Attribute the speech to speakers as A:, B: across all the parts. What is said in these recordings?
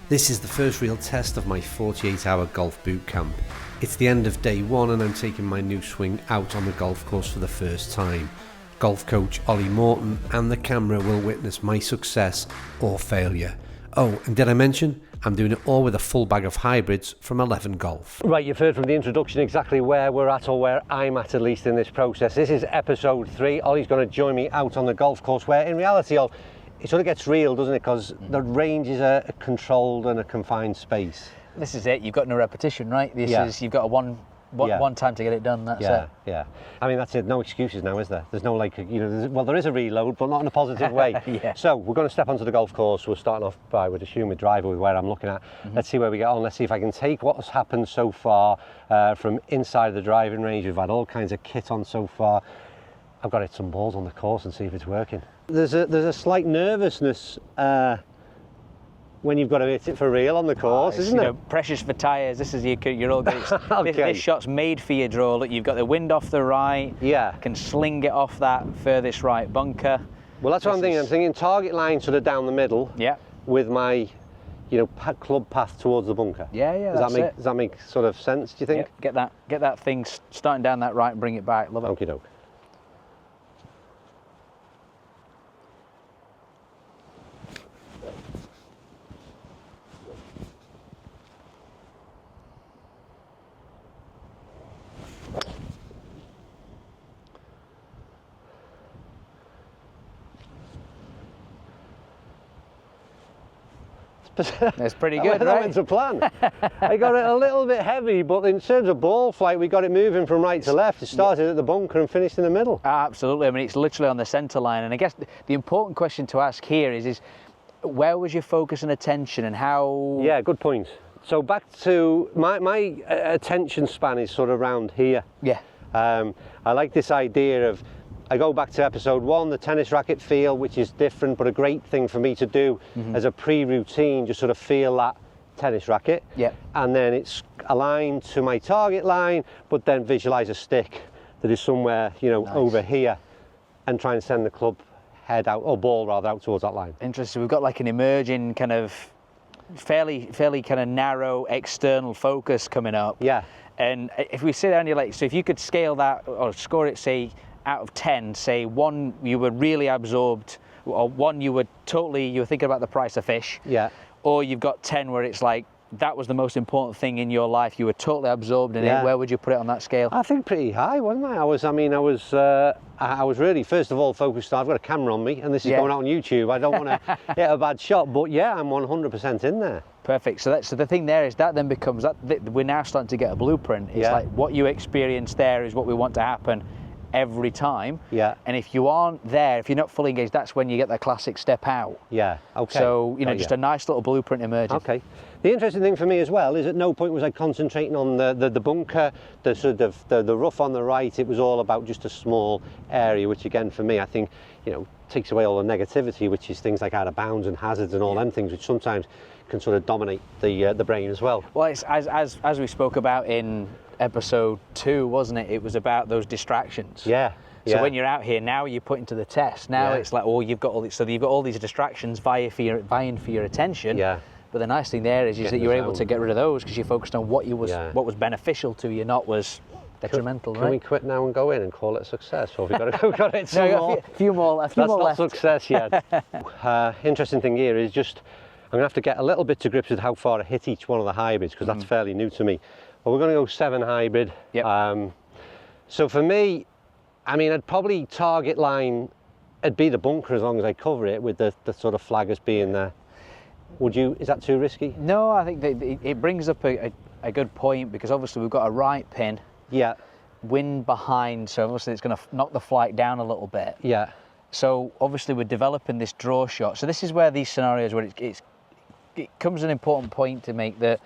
A: This is the first real test of my 48-hour golf boot camp. It's the end of day one and I'm taking my new swing out on the golf course for the first time. Golf coach Ollie Morton and the camera will witness my success or failure. Oh, and did I mention, I'm doing it all with a full bag of hybrids from 11 Golf. Right, you've heard from the introduction exactly where we're at, or where I'm at least in this process. This is episode 3. Ollie's going to join me out on the golf course where in reality, it sort of gets real, doesn't it? Because the range is a controlled and a confined space.
B: This is it. You've got no repetition, right? You've got one time to get it done. That's it.
A: Yeah. I mean, that's it. No excuses now, is there? There's no there is a reload, but not in a positive way.
B: Yeah.
A: So we're going to step onto the golf course. We're starting off by, we'd assume, a driver with where I'm looking at. Let's see where we get on. Let's see if I can take what has happened so far from inside the driving range. We've had all kinds of kit on so far. I've got to hit some balls on the course and see if it's working. There's a slight nervousness when you've got to hit it for real on the course, isn't it?
B: Precious for tyres. This is you're all good.
A: Okay.
B: This shot's made for your draw. Look, you've got the wind off the right.
A: Yeah.
B: Can sling it off that furthest right bunker.
A: Well, that's what I'm thinking. I'm thinking target line sort of down the middle.
B: Yeah.
A: With my, club path towards the bunker.
B: Yeah.
A: Does that make sort of sense? Do you think?
B: Yeah. Get that thing starting down that right and bring it back. Love it.
A: Okie doke.
B: That's pretty good,
A: That
B: right?
A: went to plan. I got it a little bit heavy, but in terms of ball flight, we got it moving from right to left. It started at the bunker and finished in the middle.
B: Absolutely. I mean, it's literally on the centre line. And I guess the important question to ask here is where was your focus and attention, and how?
A: Yeah, good point. So back to my attention span is sort of around here.
B: Yeah.
A: I like this idea of, I go back to episode 1, the tennis racket feel, which is different, but a great thing for me to do as a pre-routine, just sort of feel that tennis racket.
B: Yeah.
A: And then it's aligned to my target line, but then visualize a stick that is somewhere,
B: Nice.
A: over here, and try and send the club head out, or ball rather, out towards that line.
B: Interesting. We've got like an emerging kind of fairly kind of narrow external focus coming up.
A: Yeah.
B: And if we sit down your leg, so if you could scale that or score it, say, out of 10, say 1 you were really absorbed, or 1 you were thinking about the price of fish,
A: Yeah.
B: or you've got 10 where it's like that was the most important thing in your life, you were totally absorbed in it, where would you put it on that scale?
A: I think pretty high, wasn't I? I was really, first of all, focused. I've got a camera on me, and this is going out on YouTube. I don't want to hit a bad shot, but yeah, I'm 100% in there.
B: Perfect. So the thing there is that then becomes that we're now starting to get a blueprint. It's like what you experience there is what we want to happen every time.
A: Yeah.
B: And if you aren't there, if you're not fully engaged, that's when you get that classic step out.
A: Yeah. Okay.
B: So just a nice little blueprint emerging.
A: Okay. The interesting thing for me as well is at no point was I concentrating on the bunker, the sort of the rough on the right. It was all about just a small area, which again for me I think takes away all the negativity, which is things like out of bounds and hazards and all them things, which sometimes can sort of dominate the brain as well.
B: Well, it's as we spoke about in episode 2, wasn't it? It was about those distractions.
A: Yeah.
B: So when you're out here, now you're putting to the test. Now it's like, you've got all these, so you've got all these distractions vying for your attention.
A: Yeah.
B: But the nice thing there is that you're able to get rid of those because you focused on what was beneficial to you, not was detrimental.
A: Can we quit now and go in and call it a success, or have we got to hit some more?
B: A few more
A: That's
B: left.
A: not success yet. Interesting thing here is just I'm going to have to get a little bit to grips with how far I hit each one of the hybrids, because that's fairly new to me. But we're going to go 7 hybrid.
B: Yep.
A: So for me, I mean, I'd probably target line, it'd be the bunker as long as I cover it with the sort of flag as being there. Is that too risky?
B: No, I think it brings up a good point, because obviously we've got a right pin.
A: Yeah.
B: Wind behind, so obviously it's going to knock the flight down a little bit.
A: Yeah.
B: So obviously we're developing this draw shot. So this is where these scenarios where it comes an important point to make, that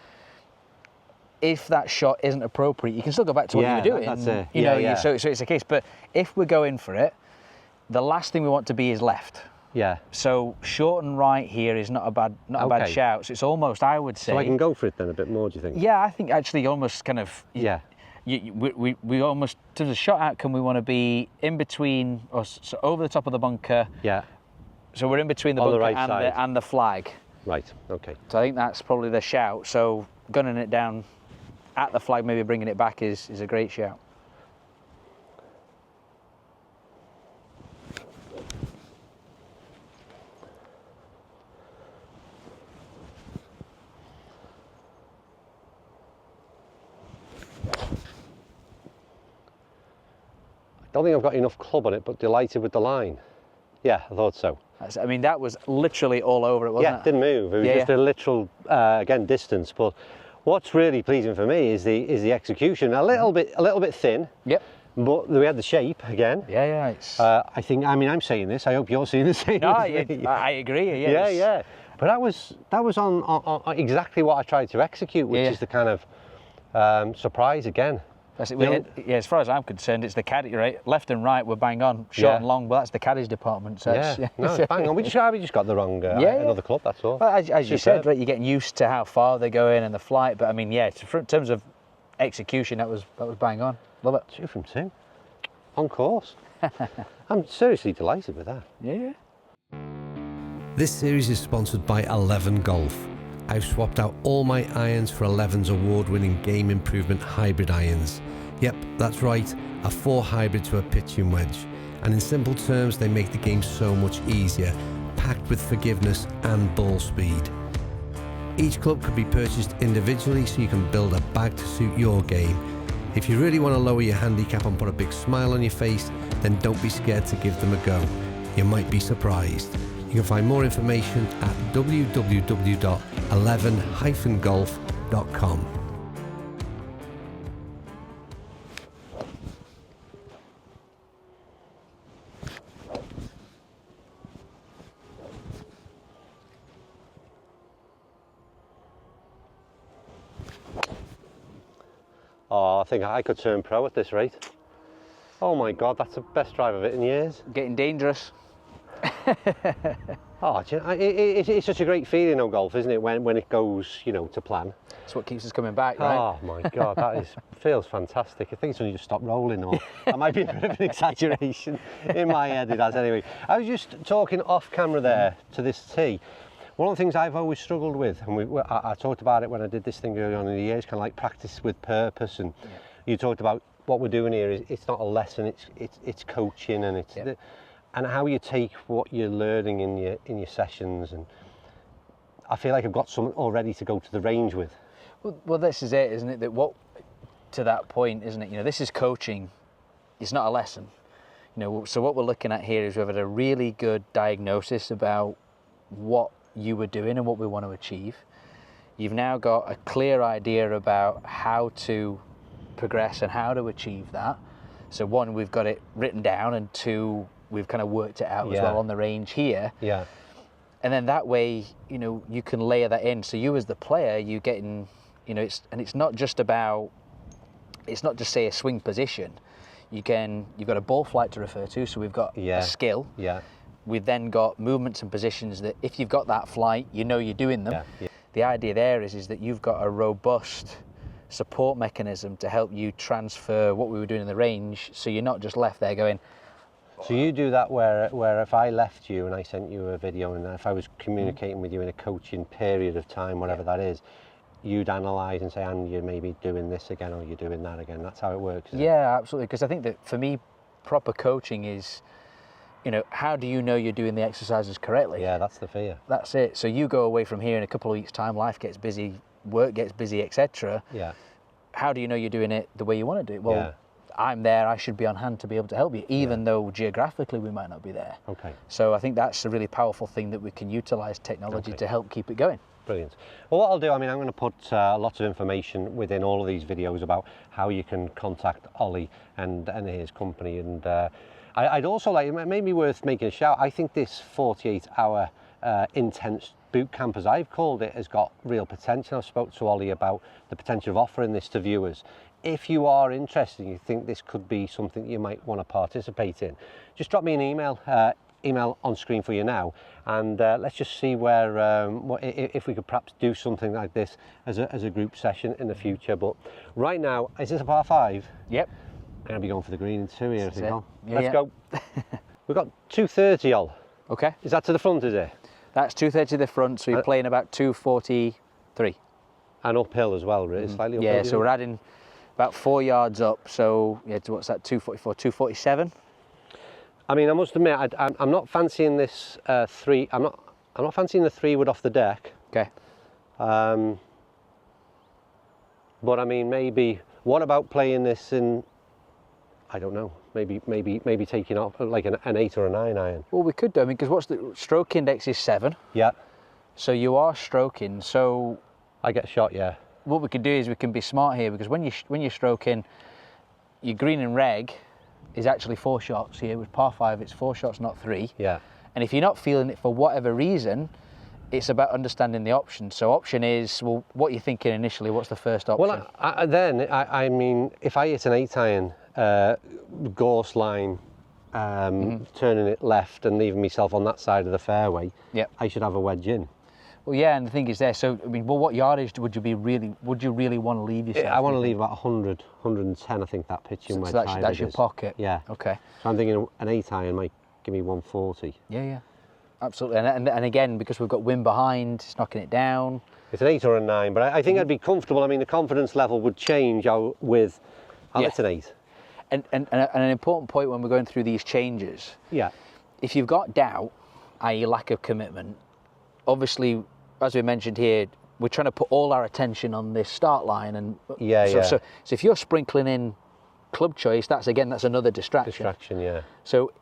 B: if that shot isn't appropriate, you can still go back to what you were doing.
A: That's it.
B: So it's a case. But if we're going for it, the last thing we want to be is left.
A: Yeah.
B: So short and right here is not a bad shout. So it's almost, I would say.
A: So I can go for it then a bit more, do you think?
B: Yeah, I think actually almost kind of.
A: Yeah.
B: We almost, to the shot outcome, we want to be in between, or so over the top of the bunker.
A: Yeah.
B: So we're in between the bunker and the flag.
A: Right, okay.
B: So I think that's probably the shout. So gunning it down at the flag, maybe bringing it back is a great shout.
A: Don't think I've got enough club on it, but delighted with the line. Yeah, I thought so.
B: I mean, that was literally all over it, wasn't it?
A: Yeah, didn't move. It was just a literal, again, distance. But what's really pleasing for me is the execution. A little bit thin.
B: Yep.
A: But we had the shape again.
B: Yeah. It's...
A: I think. I mean, I'm saying this. I hope you're seeing the same.
B: No, I agree.
A: Yeah. But that was on exactly what I tried to execute, which is the kind of surprise again.
B: That's it. As far as I'm concerned, it's the caddy, right? Left and right were bang on, short and long, but that's the caddies department. So
A: no, it's bang on. We just got the wrong another club. That's all.
B: Well, as you said, right, you're getting used to how far they go in and the flight. But I mean, in terms of execution, that was bang on. Love it.
A: 2 from 2, on course. I'm seriously delighted with that.
B: Yeah.
A: This series is sponsored by 11 Golf. I've swapped out all my irons for 11's award-winning game improvement hybrid irons. Yep, that's right, a 4 hybrid to a pitching wedge. And in simple terms, they make the game so much easier, packed with forgiveness and ball speed. Each club could be purchased individually so you can build a bag to suit your game. If you really want to lower your handicap and put a big smile on your face, then don't be scared to give them a go. You might be surprised. You can find more information at www.11-golf.com. Oh, I think I could turn pro at this rate. Oh my God, that's the best drive of it in years.
B: Getting dangerous.
A: Oh, it's such a great feeling on golf, isn't it? When it goes, to plan.
B: That's what keeps us coming back, right?
A: Oh my God, feels fantastic. I think it's only just stopped rolling, or that might be a bit of an exaggeration. In my head, it has anyway. I was just talking off camera there to this tee. One of the things I've always struggled with, and I talked about it when I did this thing early on in the year, is kind of like practice with purpose. And you talked about what we're doing here is it's not a lesson, it's coaching, and and how you take what you're learning in your sessions. And I feel like I've got something already to go to the range with.
B: Well, this is it, isn't it? To that point, isn't it? This is coaching. It's not a lesson. So what we're looking at here is we've had a really good diagnosis about what you were doing and what we want to achieve. You've now got a clear idea about how to progress and how to achieve that. So 1, we've got it written down, and 2, we've kind of worked it out as well on the range here.
A: Yeah.
B: And then that way, you can layer that in. So you as the player, you getting, it's not just say a swing position. You've got a ball flight to refer to. So we've got a skill.
A: Yeah.
B: We've then got movements and positions that if you've got that flight, you're doing them.
A: Yeah.
B: The idea there is that you've got a robust support mechanism to help you transfer what we were doing in the range, so you're not just left there going.
A: So you do that where if I left you and I sent you a video, and if I was communicating with you in a coaching period of time, whatever that is, you'd analyse and say, and you're maybe doing this again or you're doing that again. That's how it works, isn't it?
B: Yeah, absolutely. Because I think that for me, proper coaching is, how do you know you're doing the exercises correctly?
A: Yeah, that's the fear.
B: That's it. So you go away from here in a couple of weeks' time, life gets busy, work gets busy, etc.
A: Yeah.
B: How do you know you're doing it the way you want to do it? Well, I'm there, I should be on hand to be able to help you, even though geographically we might not be there.
A: Okay.
B: So I think that's a really powerful thing that we can utilise technology to help keep it going.
A: Brilliant. Well, what I'll do, I'm going to put lots of information within all of these videos about how you can contact Ollie and his company. And I'd also like, it may be worth making a shout, I think this 48-hour intense boot camp, as I've called it, has got real potential. I've spoke to Ollie about the potential of offering this to viewers. If you are interested, you think this could be something you might want to participate in, just drop me an email. Email on screen for you now, and let's just see where if we could perhaps do something like this as a group session in the future. But right now, is this a par 5?
B: Yep.
A: I'm going to be going for the green in 2 here.
B: Yeah,
A: Let's go. We've got 230 all.
B: Okay.
A: Is that to the front, is it?
B: That's 230 to the front, so you're playing about 243.
A: And uphill as well, really, slightly uphill.
B: Yeah, so we're adding about 4 yards up, so yeah, what's that, 244, 247?
A: I mean, I must admit, I'm not fancying this 3, I'm not fancying the 3-wood off the deck.
B: Okay.
A: But I mean, maybe, what about playing this in, I don't know, maybe taking off like an 8 or a 9 iron?
B: Well, we could do, I mean, because what's the stroke index is 7.
A: Yeah.
B: So you are stroking, so
A: I get a shot, yeah.
B: what we could do is we can be smart here, because when you're stroking, your green and reg is actually 4 shots here. With par 5, it's 4 shots, not 3.
A: Yeah.
B: And if you're not feeling it for whatever reason, it's about understanding the options. So option is, well, what you're thinking initially, what's the first option?
A: Well, I mean, if I hit an 8 iron, gorse line, turning it left and leaving myself on that side of the fairway,
B: Yep.
A: I should have a wedge in.
B: Well, yeah, and the thing is there, so, I mean, well, what yardage would you really want to leave yourself?
A: I want to leave about 100, 110, I think, that pitching wedge.
B: So that's your pocket?
A: Yeah.
B: Okay.
A: So I'm thinking an 8 iron might give me 140.
B: Yeah. Absolutely, and again, because we've got wind behind, it's knocking it down.
A: It's an 8 or a 9, but I think I'd be comfortable. I mean, the confidence level would change with, it's an 8.
B: And an important point when we're going through these changes,
A: yeah,
B: if you've got doubt, i.e. lack of commitment, obviously, as we mentioned here, we're trying to put all our attention on this start line, and so if you're sprinkling in club choice, that's another distraction.
A: Yeah.
B: So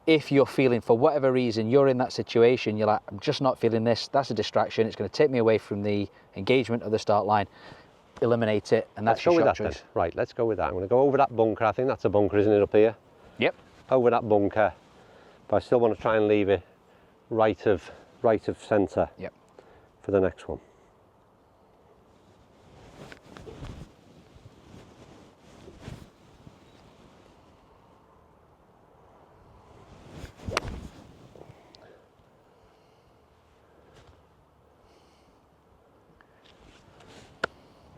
B: if you're feeling, for whatever reason, you're in that situation, you're like, I'm just not feeling this, that's a distraction, it's going to take me away from the engagement of the start line, eliminate it, and that's your shot choice.
A: Then. Right, let's go with that. I'm going to go over that bunker. I think that's a bunker, isn't it, up here?
B: Yep.
A: Over that bunker, but I still want to try and leave it right of centre.
B: Yep.
A: For the next one.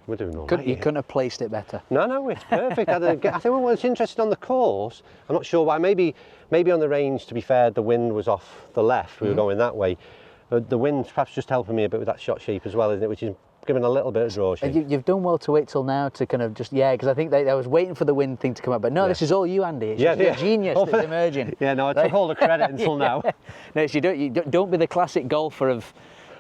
A: We're doing all right.
B: You couldn't have placed it better.
A: No, it's perfect. I think what's interesting on the course, I'm not sure why, maybe on the range, to be fair, the wind was off the left, we were going that way. The wind's perhaps just helping me a bit with that shot shape as well, isn't it? Which is giving a little bit of draw shape.
B: You've done well to wait till now to kind of just, because I think I was waiting for the wind thing to come up, but no, this is all you, Andy. It's just your genius that's emerging.
A: Yeah, no, I took all the credit until now.
B: No, so you don't be the classic golfer of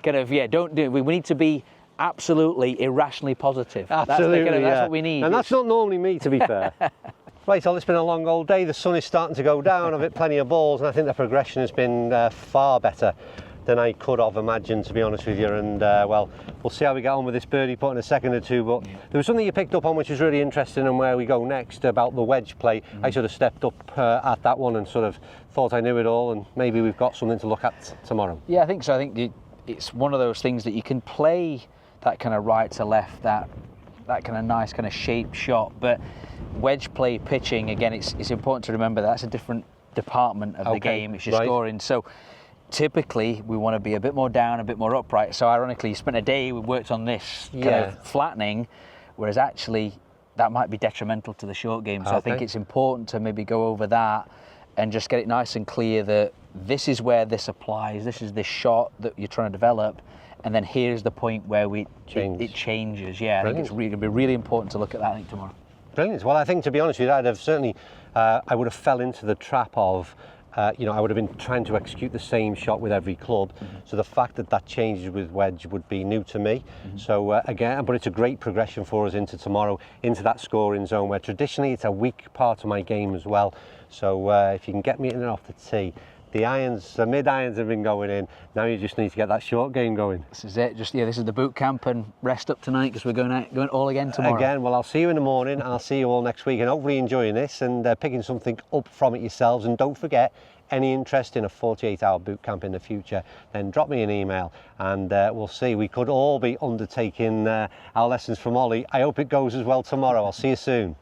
B: kind of, don't do it. We need to be absolutely irrationally positive.
A: Absolutely,
B: that's what we need.
A: And that's not normally me, to be fair. Right, so it's been a long old day. The sun is starting to go down. I've hit plenty of balls, and I think the progression has been far better than I could have imagined, to be honest with you. And well, we'll see how we get on with this birdie putt in a second or two. But there was something you picked up on which was really interesting, and where we go next about the wedge play. I sort of stepped up at that one and sort of thought I knew it all, and maybe we've got something to look at tomorrow.
B: Yeah, I think so. I think it's one of those things that you can play that kind of right to left, that kind of nice kind of shaped shot, but wedge play pitching, again, it's important to remember that's a different department of the game. It's your scoring. So typically we want to be a bit more down, a bit more upright. So ironically, you spent a day, we worked on this kind of flattening, whereas actually that might be detrimental to the short game. So I think it's important to maybe go over that and just get it nice and clear that this is where this applies, this is this shot that you're trying to develop, and then here's the point where it changes. Yeah, I think it's going to be really important to look at that, I think, tomorrow.
A: Brilliant. Well, I think, to be honest with you, I'd have certainly, I would have fell into the trap of, I would have been trying to execute the same shot with every club. So the fact that changes with wedge would be new to me. So again, but it's a great progression for us into tomorrow, into that scoring zone where traditionally it's a weak part of my game as well. So if you can get me in and off the tee, the mid irons have been going in. Now you just need to get that short game going.
B: This is it. This is the boot camp, and rest up tonight because we're going all again tomorrow.
A: Again, well, I'll see you in the morning. I'll see you all next week, and hopefully enjoying this and picking something up from it yourselves. And don't forget, any interest in a 48-hour boot camp in the future, then drop me an email, and we'll see. We could all be undertaking our lessons from Ollie. I hope it goes as well tomorrow. I'll see you soon.